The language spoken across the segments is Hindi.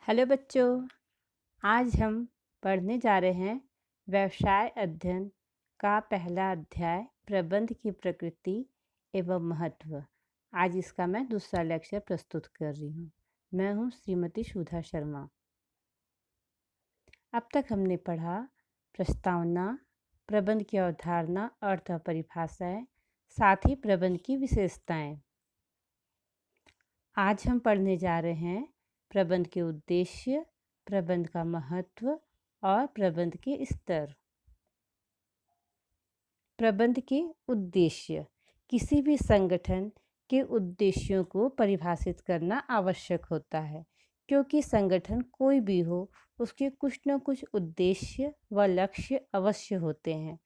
हेलो बच्चों, आज हम पढ़ने जा रहे हैं व्यवसाय अध्ययन का पहला अध्याय प्रबंध की प्रकृति एवं महत्व। आज इसका मैं दूसरा लेक्चर प्रस्तुत कर रही हूँ। मैं हूँ श्रीमती सुधा शर्मा। अब तक हमने पढ़ा प्रस्तावना, प्रबंध की अवधारणा, अर्थ और परिभाषाएं, साथ ही प्रबंध की विशेषताएं। आज हम पढ़ने जा रहे हैं प्रबंध के उद्देश्य, प्रबंध का महत्व और प्रबंध के स्तर। प्रबंध के उद्देश्य। किसी भी संगठन के उद्देश्यों को परिभाषित करना आवश्यक होता है, क्योंकि संगठन कोई भी हो, उसके कुछ न कुछ उद्देश्य व लक्ष्य अवश्य होते हैं।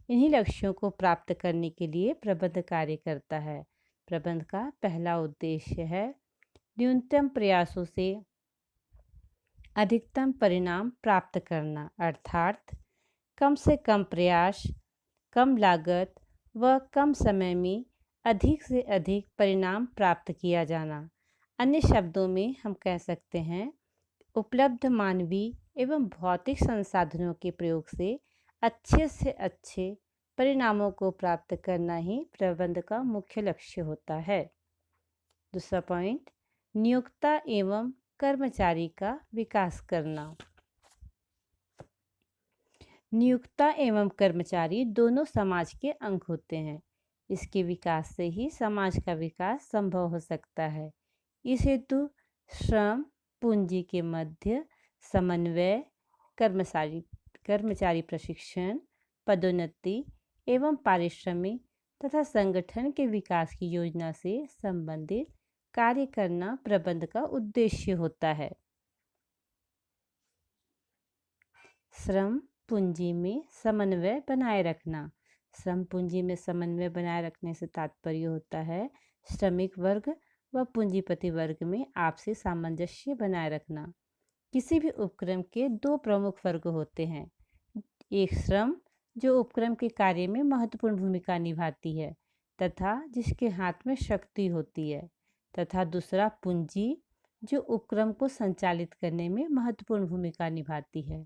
इन्हीं लक्ष्यों को प्राप्त करने के लिए प्रबंध कार्य करता है। प्रबंध का पहला उद्देश्य है न्यूनतम प्रयासों से अधिकतम परिणाम प्राप्त करना, अर्थात कम से कम प्रयास, कम लागत व कम समय में अधिक से अधिक परिणाम प्राप्त किया जाना। अन्य शब्दों में हम कह सकते हैं उपलब्ध मानवीय एवं भौतिक संसाधनों के प्रयोग से अच्छे परिणामों को प्राप्त करना ही प्रबंध का मुख्य लक्ष्य होता है। दूसरा पॉइंट, नियोक्ता एवं कर्मचारी का विकास करना। नियोक्ता एवं कर्मचारी दोनों समाज के अंग होते हैं। इसके विकास से ही समाज का विकास संभव हो सकता है। इस हेतु श्रम पूंजी के मध्य समन्वय, कर्मचारी प्रशिक्षण, पदोन्नति एवं पारिश्रमिक तथा संगठन के विकास की योजना से संबंधित कार्य करना प्रबंध का उद्देश्य होता है। श्रम पूंजी में समन्वय बनाए रखना। श्रम पूंजी में समन्वय बनाए रखने से तात्पर्य होता है श्रमिक वर्ग व पूंजीपति वर्ग में आपसी सामंजस्य बनाए रखना। किसी भी उपक्रम के दो प्रमुख वर्ग होते हैं, एक श्रम जो उपक्रम के कार्य में महत्वपूर्ण भूमिका निभाती है तथा जिसके हाथ में शक्ति होती है, तथा दूसरा पूंजी जो उपक्रम को संचालित करने में महत्वपूर्ण भूमिका निभाती है।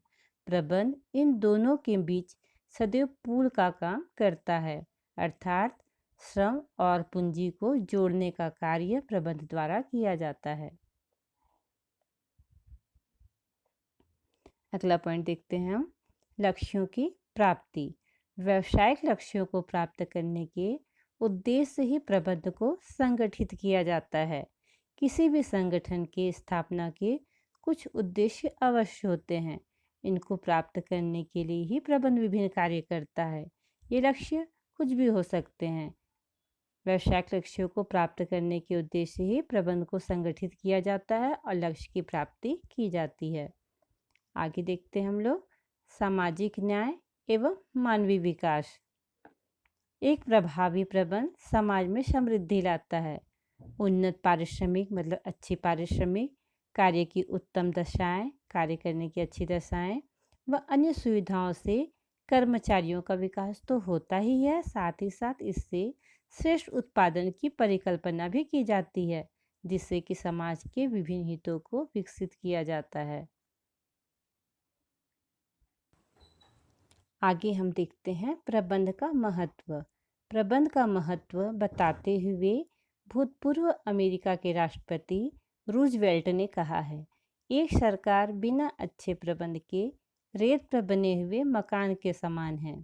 प्रबंध इन दोनों के बीच सदैव पुल का काम करता है, अर्थात श्रम और पूंजी को जोड़ने का कार्य प्रबंध द्वारा किया जाता है। अगला पॉइंट देखते हैं हम, लक्ष्यों की प्राप्ति। व्यावसायिक लक्ष्यों को प्राप्त करने के उद्देश्य ही प्रबंध को संगठित किया जाता है। किसी भी संगठन के स्थापना के कुछ उद्देश्य अवश्य होते हैं। इनको प्राप्त करने के लिए ही प्रबंध विभिन्न कार्य करता है। ये लक्ष्य कुछ भी हो सकते हैं। व्यावसायिक लक्ष्यों को प्राप्त करने के उद्देश्य ही प्रबंध को संगठित किया जाता है और लक्ष्य की प्राप्ति की जाती है। आगे देखते हैं हम लोग, सामाजिक न्याय एवं मानवीय विकास। एक प्रभावी प्रबंध समाज में समृद्धि लाता है। उन्नत पारिश्रमिक मतलब अच्छी पारिश्रमिक, कार्य की उत्तम दशाएं, कार्य करने की अच्छी दशाएं व अन्य सुविधाओं से कर्मचारियों का विकास तो होता ही है, साथ ही साथ इससे श्रेष्ठ उत्पादन की परिकल्पना भी की जाती है, जिससे कि समाज के विभिन्न हितों को विकसित किया जाता है। आगे हम देखते हैं प्रबंध का महत्व। प्रबंध का महत्व बताते हुए भूतपूर्व अमेरिका के राष्ट्रपति रूजवेल्ट ने कहा है, एक सरकार बिना अच्छे प्रबंध के रेत पर बने हुए मकान के समान है।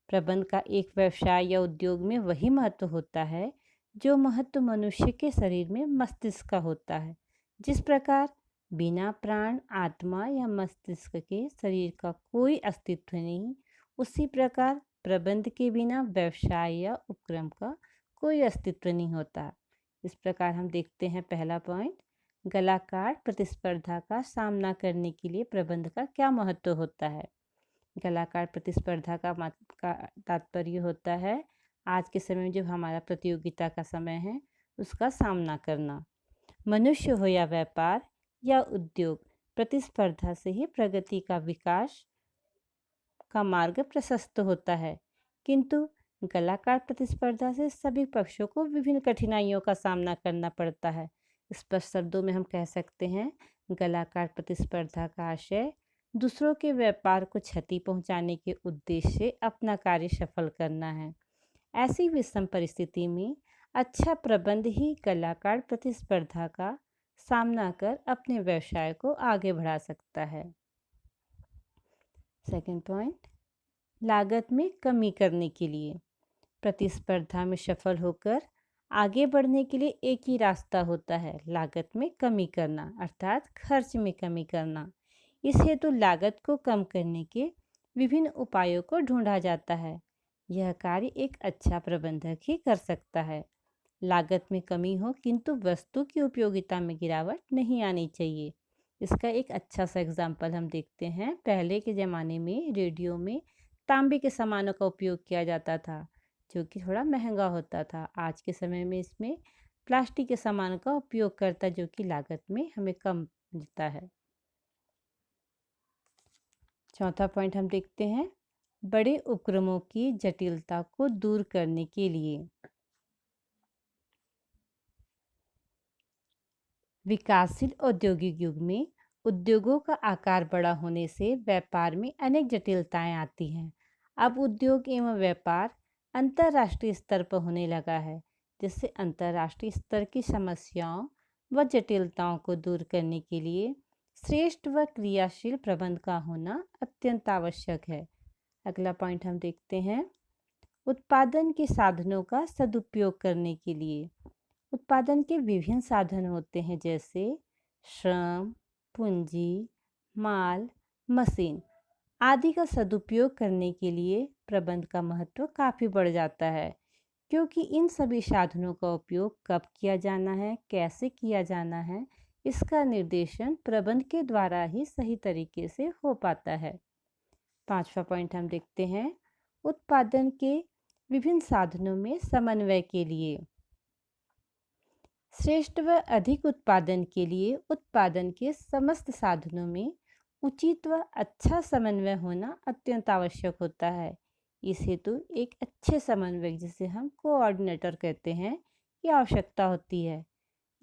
प्रबंध का एक व्यवसाय या उद्योग में वही महत्व होता है जो महत्व मनुष्य के शरीर में मस्तिष्क का होता है। जिस प्रकार बिना प्राण, आत्मा या मस्तिष्क के शरीर का कोई अस्तित्व नहीं, उसी प्रकार प्रबंध के बिना व्यवसाय या उपक्रम का कोई अस्तित्व नहीं होता। इस प्रकार हम देखते हैं पहला पॉइंट, गलाकार प्रतिस्पर्धा का सामना करने के लिए प्रबंध का क्या महत्व होता है। गलाकार प्रतिस्पर्धा का तात्पर्य होता है आज के समय में जो हमारा प्रतियोगिता का समय है उसका सामना करना। मनुष्य हो या व्यापार या उद्योग, प्रतिस्पर्धा से ही प्रगति का विकास का मार्ग प्रशस्त होता है, किंतु गलाकार प्रतिस्पर्धा से सभी पक्षों को विभिन्न कठिनाइयों का सामना करना पड़ता है, स्पष्ट शब्दों में हम कह सकते हैं, गलाकार प्रतिस्पर्धा का आशय दूसरों के व्यापार को क्षति पहुंचाने के उद्देश्य से अपना कार्य सफल करना है। ऐसी विषम परिस्थिति में अच्छा प्रबंध ही कलाकार प्रतिस्पर्धा का सामना कर अपने व्यवसाय को आगे बढ़ा सकता है। सेकंड पॉइंट, लागत में कमी करने के लिए। प्रतिस्पर्धा में सफल होकर आगे बढ़ने के लिए एक ही रास्ता होता है, लागत में कमी करना, अर्थात खर्च में कमी करना। इस हेतु लागत को कम करने के विभिन्न उपायों को ढूंढा जाता है। यह कार्य एक अच्छा प्रबंधक ही कर सकता है। लागत में कमी हो किंतु वस्तु की उपयोगिता में गिरावट नहीं आनी चाहिए। इसका एक अच्छा सा एग्जाम्पल हम देखते हैं। पहले के ज़माने में रेडियो में तांबे के सामानों का उपयोग किया जाता था, जो कि थोड़ा महंगा होता था। आज के समय में इसमें प्लास्टिक के सामान का उपयोग करता, जो कि लागत में हमें कम मिलता है। चौथा पॉइंट हम देखते हैं, बड़े उपक्रमों की जटिलता को दूर करने के लिए। विकासशील औद्योगिक युग में उद्योगों का आकार बड़ा होने से व्यापार में अनेक जटिलताएं आती हैं। अब उद्योग एवं व्यापार अंतर्राष्ट्रीय स्तर पर होने लगा है, जिससे अंतर्राष्ट्रीय स्तर की समस्याओं व जटिलताओं को दूर करने के लिए श्रेष्ठ व क्रियाशील प्रबंध का होना अत्यंत आवश्यक है। अगला पॉइंट हम देखते हैं, उत्पादन के साधनों का सदुपयोग करने के लिए। उत्पादन के विभिन्न साधन होते हैं, जैसे श्रम, पूंजी, माल, मशीन आदि का सदुपयोग करने के लिए प्रबंध का महत्व काफ़ी बढ़ जाता है, क्योंकि इन सभी साधनों का उपयोग कब किया जाना है, कैसे किया जाना है, इसका निर्देशन प्रबंध के द्वारा ही सही तरीके से हो पाता है। पांचवा पॉइंट हम देखते हैं, उत्पादन के विभिन्न साधनों में समन्वय के लिए। श्रेष्ठ व अधिक उत्पादन के लिए उत्पादन के समस्त साधनों में उचित व अच्छा समन्वय होना अत्यंत आवश्यक होता है। इस हेतु एक अच्छे समन्वय, जिसे हम कोऑर्डिनेटर कहते हैं, की आवश्यकता होती है।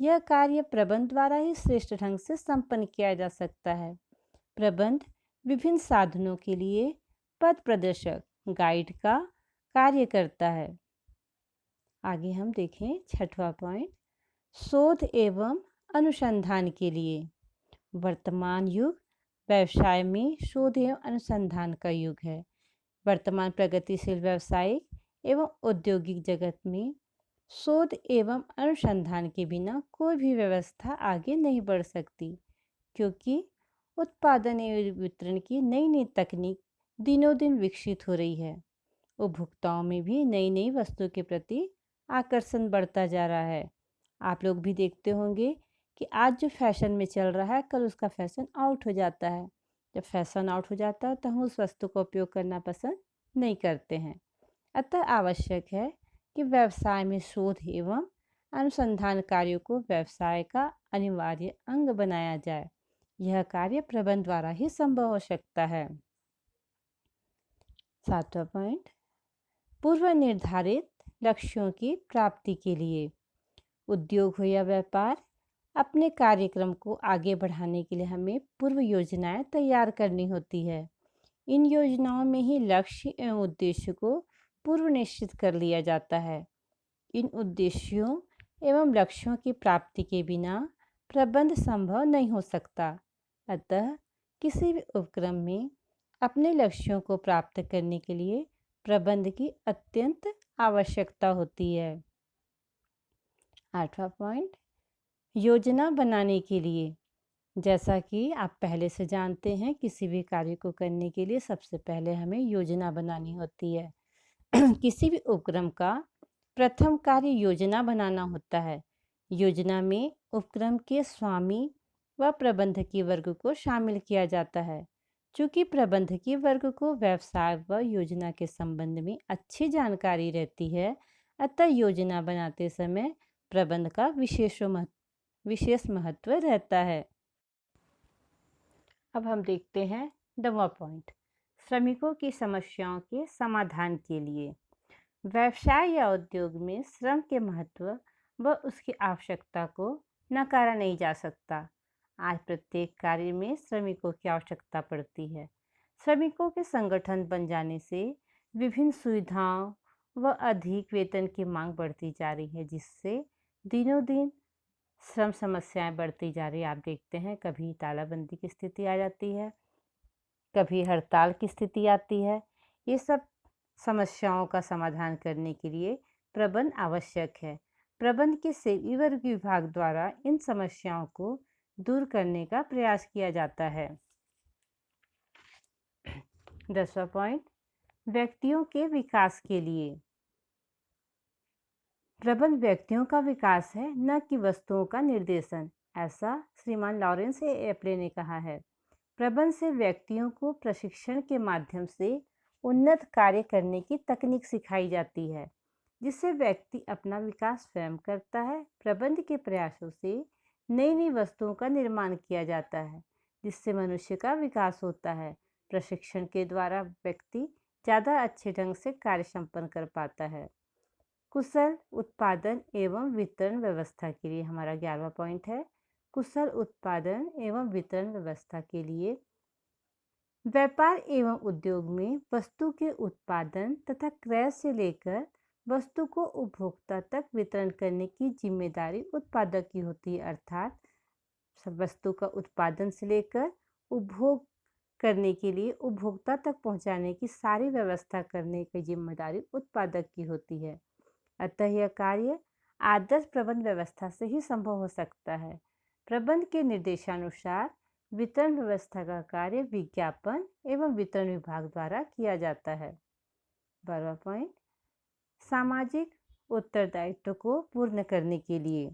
यह कार्य प्रबंध द्वारा ही श्रेष्ठ ढंग से संपन्न किया जा सकता है। प्रबंध विभिन्न साधनों के लिए पथ प्रदर्शक, गाइड का कार्य करता है। आगे हम देखें छठवां पॉइंट, शोध एवं अनुसंधान के लिए। वर्तमान युग व्यवसाय में शोध एवं अनुसंधान का युग है। वर्तमान प्रगतिशील व्यवसायिक एवं औद्योगिक जगत में शोध एवं अनुसंधान के बिना कोई भी व्यवस्था आगे नहीं बढ़ सकती, क्योंकि उत्पादन एवं वितरण की नई नई तकनीक दिनों दिन विकसित हो रही है। उपभोक्ताओं में भी नई नई वस्तुओं के प्रति आकर्षण बढ़ता जा रहा है। आप लोग भी देखते होंगे कि आज जो फैशन में चल रहा है, कल उसका फैशन आउट हो जाता है। जब फैशन आउट हो जाता है तो हम उस वस्तु का उपयोग करना पसंद नहीं करते हैं। अतः आवश्यक है कि व्यवसाय में शोध एवं अनुसंधान कार्यों को व्यवसाय का अनिवार्य अंग बनाया जाए। यह कार्य प्रबंध द्वारा ही संभव हो सकता है। सातवां पॉइंट, पूर्व निर्धारित लक्ष्यों की प्राप्ति के लिए। उद्योग हो या व्यापार, अपने कार्यक्रम को आगे बढ़ाने के लिए हमें पूर्व योजनाएं तैयार करनी होती है। इन योजनाओं में ही लक्ष्य एवं उद्देश्य को पूर्व निश्चित कर लिया जाता है। इन उद्देश्यों एवं लक्ष्यों की प्राप्ति के बिना प्रबंध संभव नहीं हो सकता। अतः किसी भी उपक्रम में अपने लक्ष्यों को प्राप्त करने के लिए प्रबंध की अत्यंत आवश्यकता होती है। आठवां पॉइंट, योजना बनाने के लिए। जैसा कि आप पहले से जानते हैं, किसी भी कार्य को करने के लिए सबसे पहले हमें योजना बनानी होती है। किसी भी उपक्रम का प्रथम कार्य योजना बनाना होता है। योजना में उपक्रम के स्वामी व प्रबंधकीय वर्ग को शामिल किया जाता है। चूँकि प्रबंधकीय वर्ग को व्यवसाय व योजना के संबंध में अच्छी जानकारी रहती है, अतः योजना बनाते समय प्रबंध का विशेष महत्व रहता है। अब हम देखते हैं 9वां पॉइंट, श्रमिकों की समस्याओं के समाधान के लिए। व्यवसाय या उद्योग में श्रम के महत्व व उसकी आवश्यकता को नकारा नहीं जा सकता। आज प्रत्येक कार्य में श्रमिकों की आवश्यकता पड़ती है। श्रमिकों के संगठन बन जाने से विभिन्न सुविधाओं व अधिक वेतन की मांग बढ़ती जा रही है, जिससे दिनों दिन श्रम समस्याएं बढ़ती जा रही है। आप देखते हैं कभी तालाबंदी की स्थिति आ जाती है, कभी हड़ताल की स्थिति आती है। ये सब समस्याओं का समाधान करने के लिए प्रबंध आवश्यक है। प्रबंध के सेवी वर्ग विभाग द्वारा इन समस्याओं को दूर करने का प्रयास किया जाता है। 10वां पॉइंट, व्यक्तियों के विकास के लिए। प्रबंध व्यक्तियों का विकास है, न कि वस्तुओं का निर्देशन, ऐसा श्रीमान लॉरेंस एप्ले ने कहा है। प्रबंध से व्यक्तियों को प्रशिक्षण के माध्यम से उन्नत कार्य करने की तकनीक सिखाई जाती है, जिससे व्यक्ति अपना विकास स्वयं करता है। प्रबंध के प्रयासों से नई नई वस्तुओं का निर्माण किया जाता है, जिससे मनुष्य का विकास होता है। प्रशिक्षण के द्वारा व्यक्ति ज़्यादा अच्छे ढंग से कार्य संपन्न कर पाता है। कुशल उत्पादन एवं वितरण व्यवस्था के लिए हमारा 11वां पॉइंट है। कुशल उत्पादन एवं वितरण व्यवस्था के लिए व्यापार एवं उद्योग में वस्तु के उत्पादन तथा क्रय से लेकर वस्तु को उपभोक्ता तक वितरण करने की जिम्मेदारी उत्पादक की होती है। अर्थात वस्तु का उत्पादन से लेकर उपभोग करने के लिए उपभोक्ता तक पहुंचाने की सारी व्यवस्था करने की जिम्मेदारी उत्पादक की होती है। अतः यह कार्य आदर्श प्रबंध व्यवस्था से ही संभव हो सकता है। प्रबंध के निर्देशानुसार वितरण व्यवस्था का कार्य विज्ञापन एवं वितरण विभाग द्वारा किया जाता है। 12वां पॉइंट, सामाजिक उत्तरदायित्व को पूर्ण करने के लिए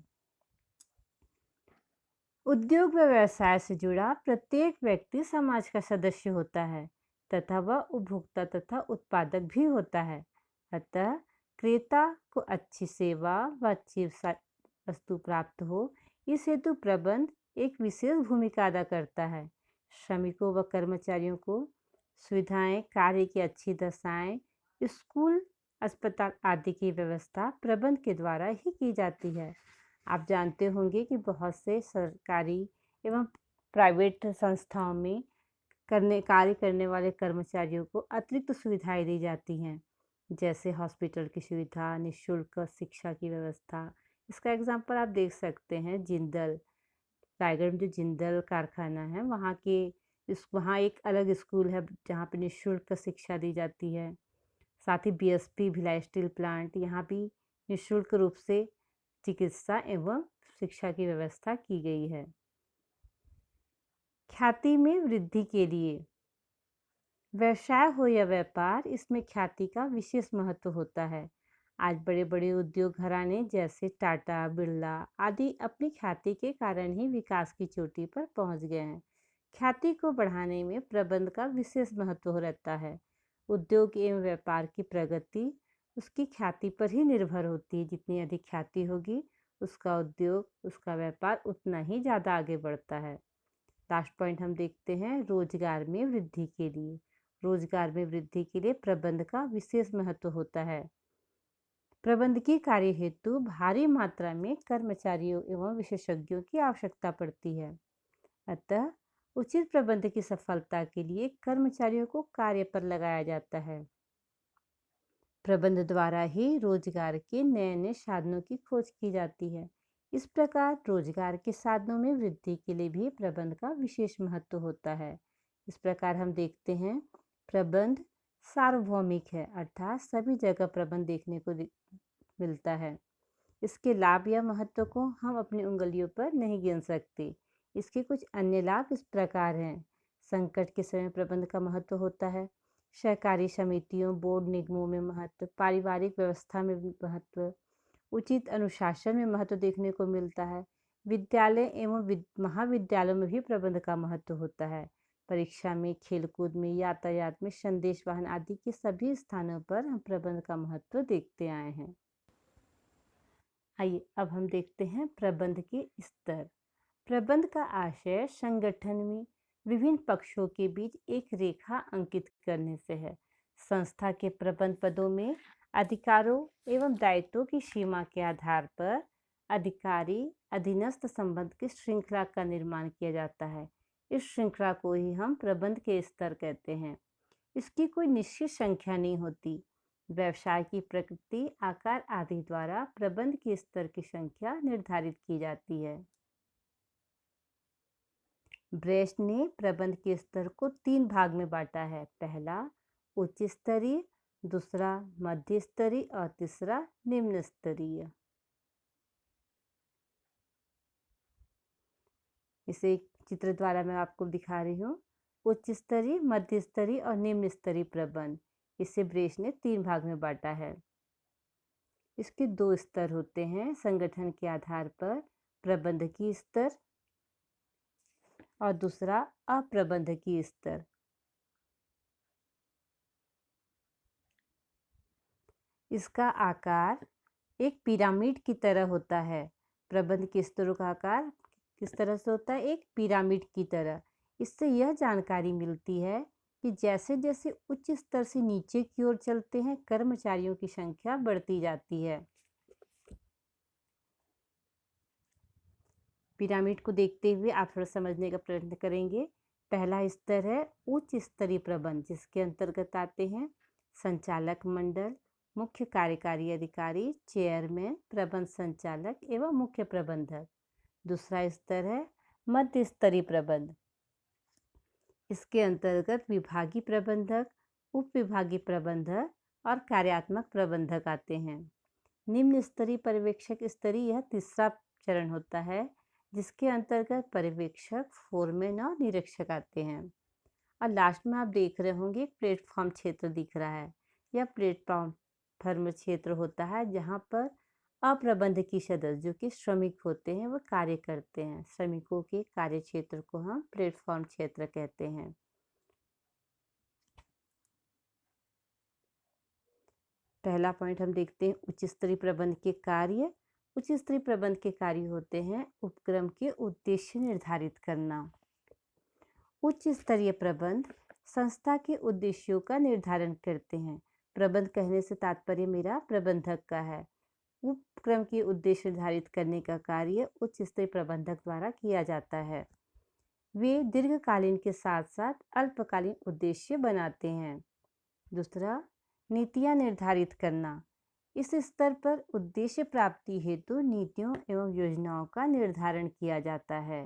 उद्योग व व्यवसाय से जुड़ा प्रत्येक व्यक्ति समाज का सदस्य होता है तथा वह उपभोक्ता तथा उत्पादक भी होता है। अतः क्रेता को अच्छी सेवा व अच्छी वस्तु प्राप्त हो, इस हेतु प्रबंध एक विशेष भूमिका अदा करता है। श्रमिकों व कर्मचारियों को सुविधाएं, कार्य की अच्छी दशाएं, स्कूल, अस्पताल आदि की व्यवस्था प्रबंध के द्वारा ही की जाती है। आप जानते होंगे कि बहुत से सरकारी एवं प्राइवेट संस्थाओं में कार्य करने वाले कर्मचारियों को अतिरिक्त सुविधाएं दी जाती हैं, जैसे हॉस्पिटल की सुविधा, निःशुल्क शिक्षा की व्यवस्था। इसका एग्जाम्पल आप देख सकते हैं, जिंदल, रायगढ़ में जो जिंदल कारखाना है वहाँ एक अलग स्कूल है जहाँ पे निःशुल्क शिक्षा दी जाती है। साथ ही बीएसपी भिलाई स्टील प्लांट, यहाँ भी निःशुल्क रूप से चिकित्सा एवं शिक्षा की व्यवस्था की गई है। ख्याति में वृद्धि के लिए व्यवसाय हो या व्यापार, इसमें ख्याति का विशेष महत्व होता है। आज बड़े बड़े उद्योग घराने जैसे टाटा, बिरला आदि अपनी ख्याति के कारण ही विकास की चोटी पर पहुंच गए हैं। ख्याति को बढ़ाने में प्रबंध का विशेष महत्व रहता है। उद्योग एवं व्यापार की प्रगति उसकी ख्याति पर ही निर्भर होती है। जितनी अधिक ख्याति होगी, उसका उद्योग, उसका व्यापार उतना ही ज़्यादा आगे बढ़ता है। लास्ट पॉइंट हम देखते हैं, रोजगार में वृद्धि के लिए। रोजगार में वृद्धि के लिए प्रबंध का विशेष महत्व होता है। प्रबंध की कार्य हेतु भारी मात्रा में कर्मचारियों एवं विशेषज्ञों की आवश्यकता पड़ती है। अतः उचित प्रबंध की सफलता के लिए कर्मचारियों को कार्य पर लगाया जाता है। प्रबंध द्वारा ही रोजगार के नए नए साधनों की खोज की जाती है। इस प्रकार रोजगार के साधनों में वृद्धि के लिए भी प्रबंध का विशेष महत्व होता है। इस प्रकार हम देखते हैं, प्रबंध सार्वभौमिक है, अर्थात सभी जगह प्रबंध देखने को मिलता है। इसके लाभ या महत्व को हम अपनी उंगलियों पर नहीं गिन सकते। इसके कुछ अन्य लाभ इस प्रकार हैं। संकट के समय प्रबंध का महत्व होता है। सहकारी समितियों, बोर्ड, निगमों में महत्व, पारिवारिक व्यवस्था में महत्व, उचित अनुशासन में महत्व देखने को मिलता है। विद्यालय एवं महाविद्यालयों में भी प्रबंध का महत्व होता है। परीक्षा में, खेलकूद में, यातायात में, संदेश वाहन आदि के सभी स्थानों पर हम प्रबंध का महत्व देखते आए हैं। आइए अब हम देखते हैं प्रबंध के स्तर। प्रबंध का आशय संगठन में विभिन्न पक्षों के बीच एक रेखा अंकित करने से है। संस्था के प्रबंध पदों में अधिकारों एवं दायित्वों की सीमा के आधार पर अधिकारी अधीनस्थ संबंध की श्रृंखला का निर्माण किया जाता है। इस श्रृंखला को ही हम प्रबंध के स्तर कहते हैं। इसकी कोई निश्चित संख्या नहीं होती। व्यवसाय की प्रकृति, आकार आदि द्वारा प्रबंध के स्तर की संख्या निर्धारित की जाती है। ब्रेस्ट ने प्रबंध के स्तर को 3 भाग में बांटा है। पहला उच्च स्तरीय, दूसरा मध्य स्तरीय और तीसरा निम्न स्तरीय। इसे चित्र द्वारा मैं आपको दिखा रही हूँ। उच्च स्तरीय, मध्य स्तरीय और निम्न स्तरीय प्रबंध, इसे ब्रेस्ट ने 3 भाग में बांटा है। इसके 2 स्तर होते हैं संगठन के आधार पर, प्रबंधकीय स्तर और दूसरा अप्रबंधकीय स्तर। इसका आकार एक पिरामिड की तरह होता है। प्रबंध के स्तरों का आकार किस तरह से होता है? एक पिरामिड की तरह। इससे यह जानकारी मिलती है कि जैसे जैसे उच्च स्तर से नीचे की ओर चलते हैं, कर्मचारियों की संख्या बढ़ती जाती है। पिरामिड को देखते हुए आप थोड़ा समझने का प्रयत्न करेंगे। पहला स्तर है उच्च स्तरीय प्रबंध, जिसके अंतर्गत आते हैं संचालक मंडल, मुख्य कार्यकारी अधिकारी, चेयरमैन, प्रबंध संचालक एवं मुख्य प्रबंधक। दूसरा स्तर है मध्य स्तरीय प्रबंध। इसके अंतर्गत विभागीय प्रबंधक, उप विभागीय प्रबंधक और कार्यात्मक प्रबंधक आते हैं। निम्न स्तरीय पर्यवेक्षक स्तरीय यह तीसरा चरण होता है, जिसके अंतर्गत पर्यवेक्षक, फोरमैन और निरीक्षक आते हैं। और लास्ट में आप देख रहे होंगे एक प्लेटफॉर्म क्षेत्र दिख रहा है। यह प्लेटफॉर्म क्षेत्र होता है जहां पर अप्रबंधकीय सदस्य, जो कि श्रमिक होते हैं, वो कार्य करते हैं। श्रमिकों के कार्य क्षेत्र को हम प्लेटफॉर्म क्षेत्र कहते हैं। पहला पॉइंट हम देखते हैं उच्च स्तरीय प्रबंध के कार्य। उच्च स्तरीय प्रबंध के कार्य होते हैं उपक्रम के उद्देश्य निर्धारित करना। उच्च स्तरीय प्रबंध संस्था के उद्देश्यों का निर्धारण करते हैं। प्रबंध कहने से तात्पर्य मेरा प्रबंधक का है। उपक्रम के उद्देश्य निर्धारित करने का कार्य उच्च स्तरीय प्रबंधक द्वारा किया जाता है। वे दीर्घकालीन के साथ साथ अल्पकालीन उद्देश्य बनाते हैं। दूसरा, नीतियां निर्धारित करना। इस स्तर पर उद्देश्य प्राप्ति हेतु नीतियों एवं योजनाओं का निर्धारण किया जाता है।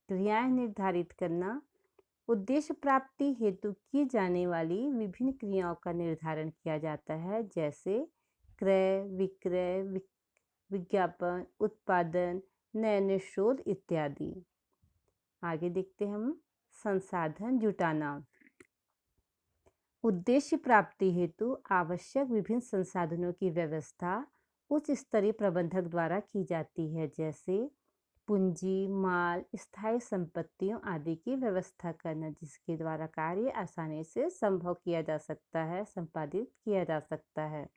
क्रियाएं निर्धारित करना। उद्देश्य प्राप्ति हेतु की जाने वाली विभिन्न क्रियाओं का निर्धारण किया जाता है, जैसे क्रय, विक्रय, विज्ञापन, उत्पादन, नए शोध इत्यादि। आगे देखते हैं हम संसाधन जुटाना। उद्देश्य प्राप्ति हेतु आवश्यक विभिन्न संसाधनों की व्यवस्था उच्च स्तरीय प्रबंधक द्वारा की जाती है, जैसे पूंजी, माल, स्थायी संपत्तियों आदि की व्यवस्था करना, जिसके द्वारा कार्य आसानी से संभव किया जा सकता है, संपादित किया जा सकता है।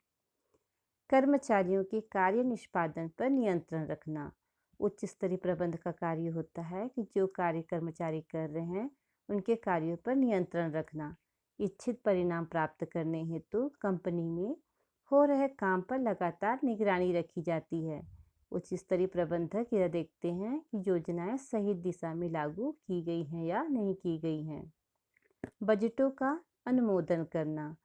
कर्मचारियों के कार्य निष्पादन पर नियंत्रण रखना। उच्च स्तरीय प्रबंध का कार्य होता है कि जो कार्य कर्मचारी कर रहे हैं उनके कार्यों पर नियंत्रण रखना। इच्छित परिणाम प्राप्त करने हेतु कंपनी में हो रहे काम पर लगातार निगरानी रखी जाती है। उच्च स्तरीय प्रबंधक यह देखते हैं कि योजनाएं सही दिशा में लागू की गई हैं या नहीं की गई हैं। बजटों का अनुमोदन करना।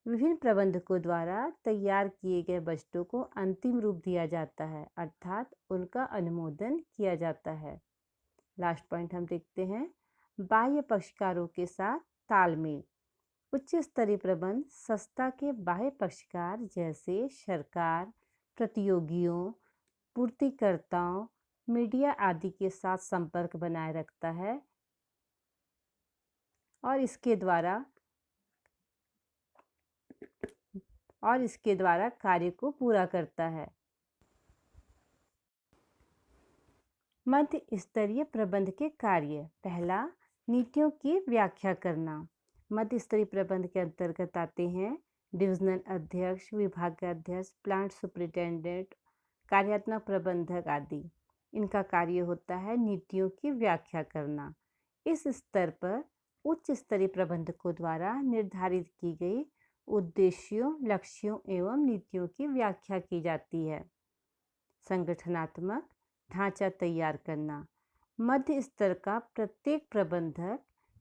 विभिन्न प्रबंधकों द्वारा तैयार किए गए बजटों को अंतिम रूप दिया जाता है, अर्थात उनका अनुमोदन किया जाता है। लास्ट पॉइंट हम देखते हैं बाह्य पक्षकारों के साथ तालमेल। उच्च स्तरीय प्रबंध संस्था के बाह्य पक्षकार जैसे सरकार, प्रतियोगियों, पूर्तिकर्ताओं, मीडिया आदि के साथ संपर्क बनाए रखता है और इसके द्वारा कार्य को पूरा करता है। मध्य स्तरीय प्रबंध के कार्य। पहला, नीतियों की व्याख्या करना। मध्य स्तरीय प्रबंध के अंतर्गत आते हैं डिविजनल अध्यक्ष, विभागाध्यक्ष, प्लांट सुपरिटेंडेंट, कार्यात्मक प्रबंधक आदि। इनका कार्य होता है नीतियों की व्याख्या करना। इस स्तर पर उच्च स्तरीय प्रबंधकों द्वारा निर्धारित की गई उद्देश्यों, लक्ष्यों एवं नीतियों की व्याख्या की जाती है। संगठनात्मक ढांचा तैयार करना। मध्य स्तर का प्रत्येक प्रबंधक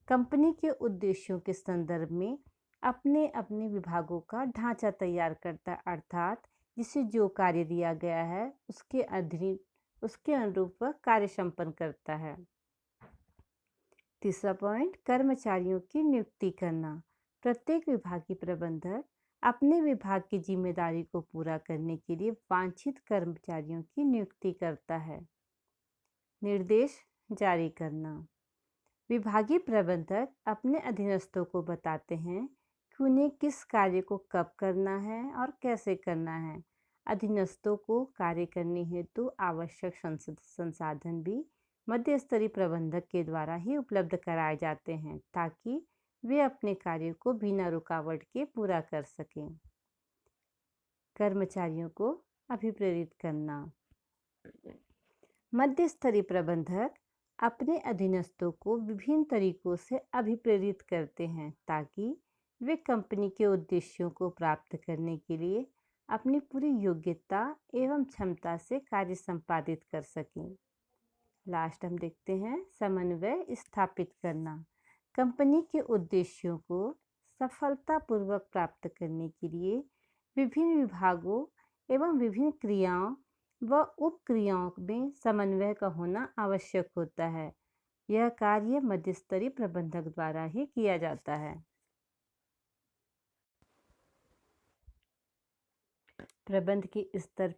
कंपनी के उद्देश्यों के संदर्भ में अपने अपने विभागों का ढांचा तैयार करता, अर्थात जिसे जो कार्य दिया गया है उसके अनुरूप वह कार्य संपन्न करता है। तीसरा पॉइंट, कर्मचारियों की नियुक्ति करना। प्रत्येक विभागीय प्रबंधक अपने विभाग की जिम्मेदारी को पूरा करने के लिए वांछित कर्मचारियों की नियुक्ति करता है। निर्देश जारी करना। विभागीय प्रबंधक अपने अधीनस्थों को बताते हैं कि उन्हें किस कार्य को कब करना है और कैसे करना है। अधीनस्थों को कार्य करने हेतु आवश्यक संसाधन भी मध्य स्तरीय प्रबंधक के द्वारा ही उपलब्ध कराए जाते हैं, ताकि वे अपने कार्य को बिना रुकावट के पूरा कर सकें। कर्मचारियों को अभिप्रेरित करना। मध्य स्तरीय प्रबंधक अपने अधीनस्थों को विभिन्न तरीकों से अभिप्रेरित करते हैं, ताकि वे कंपनी के उद्देश्यों को प्राप्त करने के लिए अपनी पूरी योग्यता एवं क्षमता से कार्य संपादित कर सकें। लास्ट हम देखते हैं समन्वय स्थापित करना। कंपनी के उद्देश्यों को सफलतापूर्वक प्राप्त करने के लिए विभिन्न विभागों एवं विभिन्न क्रियाओं व उपक्रियाओं में समन्वय का होना आवश्यक होता है। यह कार्य मध्य स्तरीय प्रबंधक द्वारा ही किया जाता है। प्रबंध के स्तर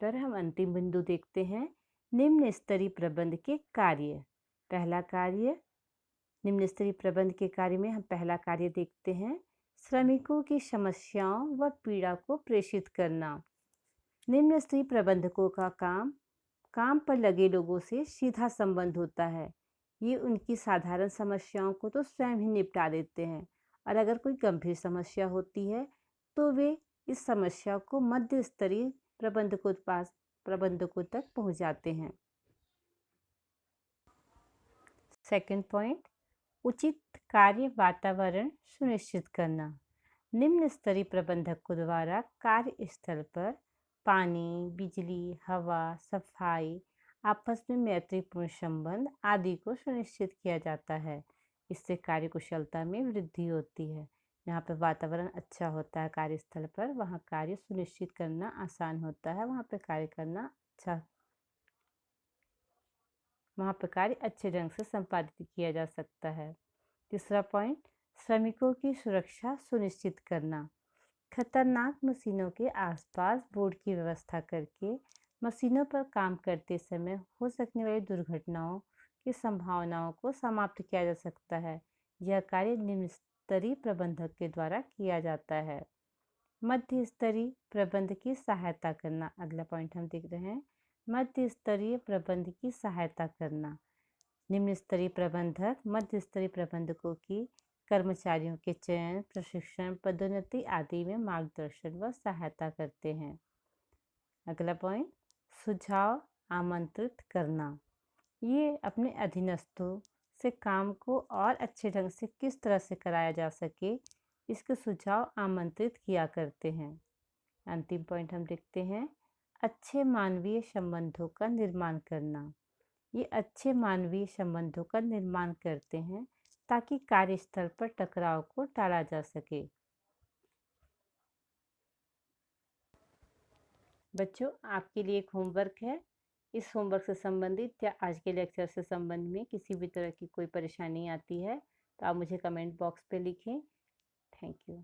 पर हम अंतिम बिंदु देखते हैं, निम्न स्तरीय प्रबंध के कार्य। पहला कार्य, निम्न स्तरीय प्रबंध के कार्य में हम पहला कार्य देखते हैं, श्रमिकों की समस्याओं व पीड़ा को प्रेषित करना। निम्न स्तरीय प्रबंधकों का काम पर लगे लोगों से सीधा संबंध होता है। ये उनकी साधारण समस्याओं को तो स्वयं ही निपटा देते हैं, और अगर कोई गंभीर समस्या होती है तो वे इस समस्या को मध्य स्तरीय प्रबंधकों तक पहुंचाते हैं। सेकंड पॉइंट, उचित कार्य वातावरण सुनिश्चित करना। निम्न स्तरीय प्रबंधकों द्वारा कार्यस्थल पर पानी, बिजली, हवा, सफाई, आपस में मैत्रीपूर्ण संबंध आदि को सुनिश्चित किया जाता है। इससे कार्यकुशलता में वृद्धि होती है। यहाँ पर वातावरण अच्छा होता है कार्यस्थल पर, वहाँ कार्य सुनिश्चित करना आसान होता है, वहाँ पर कार्य अच्छे ढंग से संपादित किया जा सकता है। तीसरा पॉइंट, श्रमिकों की सुरक्षा सुनिश्चित करना। खतरनाक मशीनों के आसपास बोर्ड की व्यवस्था करके मशीनों पर काम करते समय हो सकने वाली दुर्घटनाओं की संभावनाओं को समाप्त किया जा सकता है। यह कार्य निम्न स्तरीय प्रबंधक के द्वारा किया जाता है। मध्य स्तरीय प्रबंध की सहायता करना। अगला पॉइंट हम देख रहे हैं, मध्य स्तरीय प्रबंध की सहायता करना। निम्न स्तरीय प्रबंधक मध्य स्तरीय प्रबंधकों की कर्मचारियों के चयन, प्रशिक्षण, पदोन्नति आदि में मार्गदर्शन व सहायता करते हैं। अगला पॉइंट, सुझाव आमंत्रित करना। ये अपने अधीनस्थों से काम को और अच्छे ढंग से किस तरह से कराया जा सके, इसके सुझाव आमंत्रित किया करते हैं। अंतिम पॉइंट हम देखते हैं, अच्छे मानवीय संबंधों का निर्माण करना। ये अच्छे मानवीय संबंधों का निर्माण करते हैं ताकि कार्यस्थल पर टकराव को टाला जा सके। बच्चों, आपके लिए एक होमवर्क है। इस होमवर्क से संबंधित या आज के लेक्चर से संबंध में किसी भी तरह की कोई परेशानी आती है तो आप मुझे कमेंट बॉक्स पे लिखें। Thank you.